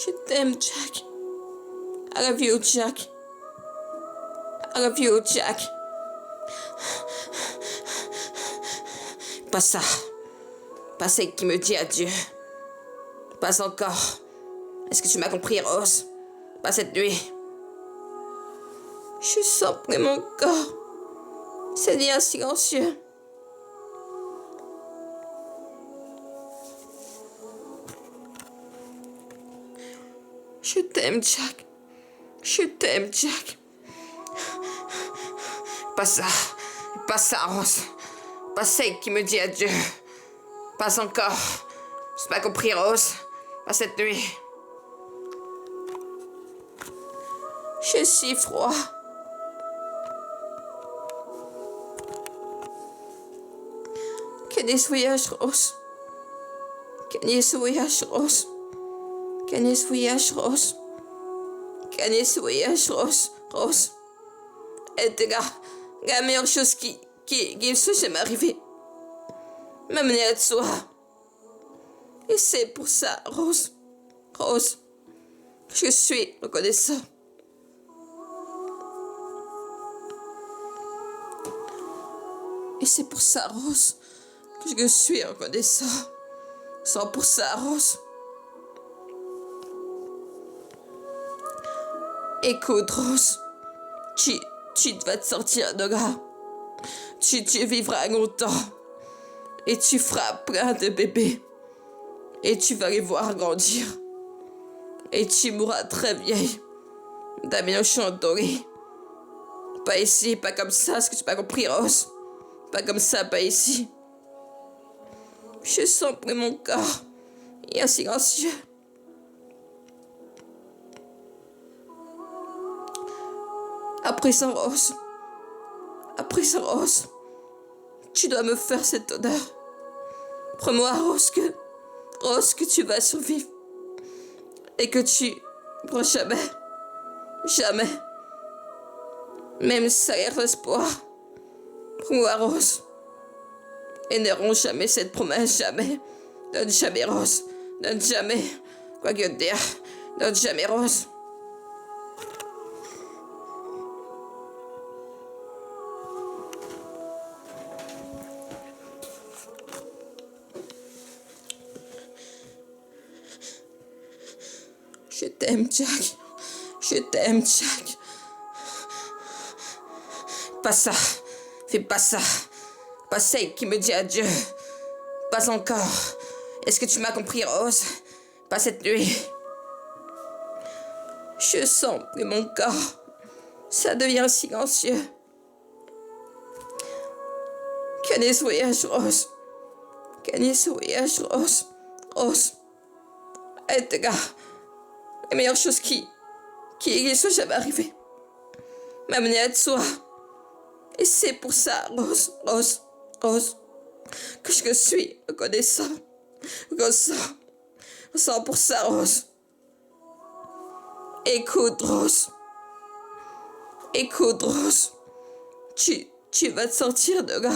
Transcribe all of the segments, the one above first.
Je t'aime, Jack. I love you, Jack. I love you, Jack. Pas ça. Pas celle qui me dit adieu. Pas encore. Est-ce que tu m'as compris, Rose? Pas cette nuit. Je sens près mon corps. C'est bien silencieux. Je t'aime, Jack. Je t'aime, Jack. Pas ça. Pas ça, Rose. Pas celle qui me dit adieu. Pas encore. Je n'ai pas compris, Rose. Pas cette nuit. Je suis froid. Kennis voyage, Rose. Kennis voyage, Rose. Kennis voyage, Rose. Kennis voyage, Rose. Rose. Et la meilleure chose qui me soit jamais arrivée. M'amener à toi. Et c'est pour ça, Rose. Rose. Je suis reconnaissant. Et c'est pour ça, Rose, que je suis reconnaissant. 100% Rose. Écoute, Rose, tu vas te sortir de là. Tu vivras longtemps. Et tu feras plein de bébés. Et tu vas les voir grandir. Et tu mourras très vieille. Damien Chantori. Pas ici, pas comme ça, est-ce que tu n'as pas compris, Rose? Pas comme ça, pas ici. Je sens près mon corps. Il y a silencieux. Après ça, Rose. Après ça, Rose. Tu dois me faire cette honneur. Prends-moi, Rose, que tu vas survivre. Et que tu ne pourras jamais, jamais, même salir l'espoir. Prends-moi, Rose. Et ne romps jamais cette promesse, jamais. Donne jamais, Rose. Donne jamais. Quoi que dire. Donne jamais, Rose. Je t'aime, Jack. Je t'aime, Jack. Pas ça. Fais pas ça. Pas celle qui me dit adieu. Pas encore. Est-ce que tu m'as compris, Rose? Pas cette nuit. Je sens que mon corps, ça devient silencieux. Kennis voyage, Rose. Kennis voyage, Rose. Rose. Edgar. La meilleure chose qui soit jamais arrivée. M'amener à toi. Et c'est pour ça, Rose, Rose, Rose, que je suis reconnaissant. Ressens pour ça, Rose. Écoute, Rose. Écoute, Rose. Tu vas te sortir de là.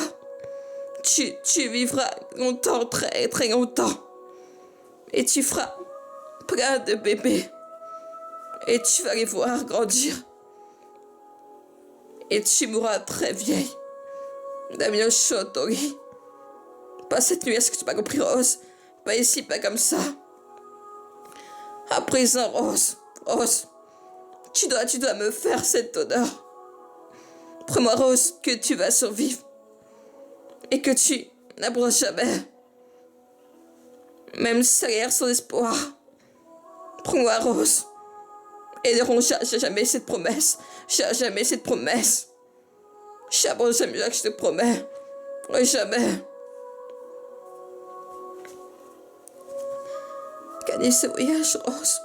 Tu vivras longtemps, très, très longtemps. Et tu feras plein de bébés. Et tu vas les voir grandir. Et tu mourras très vieille. Damien Chantori. Pas cette nuit, est-ce que tu m'as compris, Rose? Pas ici, pas comme ça. À présent, Rose. Rose. Tu dois me faire cet honneur. Prends-moi, Rose, que tu vas survivre. Et que tu n'abandonnes jamais. Même salir son espoir. Prends-moi, Rose. Et ne romps jamais cette promesse. Jamais cette promesse. J'abandonne jamais, je te promets. Jamais. Gagner ce voyage, Rose.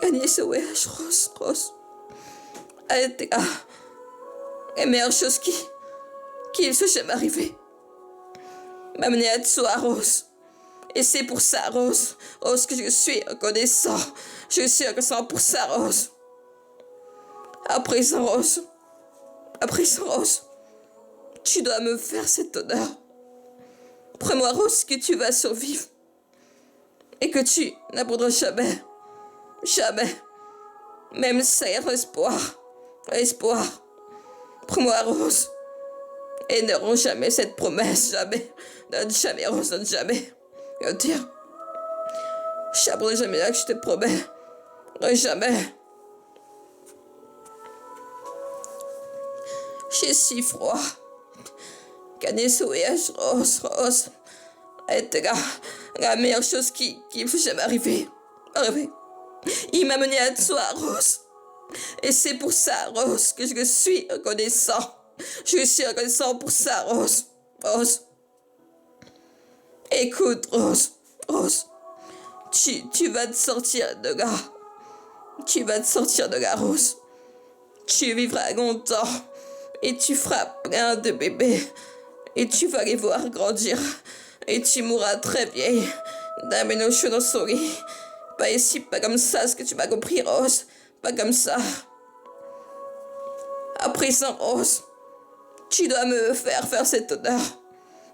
Gagner ce voyage, Rose. Rose. Elle la meilleure chose qui ne soit jamais arrivée. M'amener à toi, Rose. Et c'est pour ça, Rose. Rose, que je suis reconnaissant. Je suis reconnaissant pour ça, Rose. À présent, Rose. À présent, Rose. Tu dois me faire cet honneur. Prends-moi, Rose, que tu vas survivre. Et que tu n'abandonneras jamais. Jamais. Même sans espoir. Espoir. Prends-moi, Rose. Et ne romps jamais cette promesse, jamais. Donne jamais, Rose, donne jamais. Je veux dire. J'abandonne jamais là que je te promets. Jamais. J'ai si froid. Voyage, Rose. Et la meilleure chose qui peut jamais arriver. Il m'a mené à toi, Rose. Et c'est pour ça, Rose, que je suis reconnaissant. Je suis reconnaissant pour ça, Rose. Rose. Écoute, Rose. Tu vas te sortir de là. Tu vas te sortir de là, Rose. Tu vivras longtemps. Et tu feras plein de bébés. Et tu vas les voir grandir. Et tu mourras très vieille. D'amener nos cheveux dans son lit. Pas ici, pas comme ça, ce que tu m'as compris, Rose. Pas comme ça. À présent, Rose, tu dois me faire cet honneur.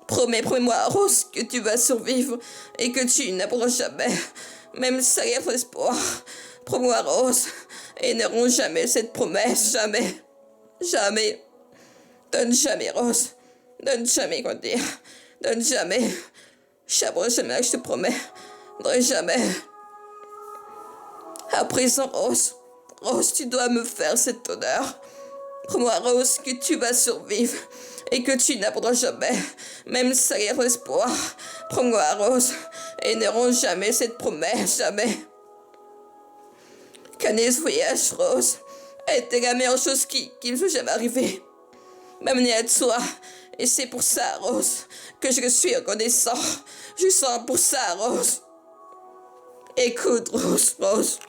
Promets-moi, Rose, que tu vas survivre et que tu n'abandonneras jamais, même sans espoir. Promets-moi, Rose, et ne romps jamais cette promesse, jamais. Jamais. Donne jamais, Rose. Donne jamais, quoi dire. Donne jamais. J'abandonne jamais, je te promets. Donne jamais. À présent, Rose, tu dois me faire cet honneur. Promets-moi, Rose, que tu vas survivre et que tu n'abandonneras jamais, même sans espoir. Promets-moi, Rose, et ne romps jamais cette promesse, jamais. Ce voyage, Rose, a été la meilleure chose qui me soit jamais arrivée. M'amener à toi, et c'est pour ça, Rose, que je suis reconnaissant. Je sens pour ça, Rose. Écoute, Rose.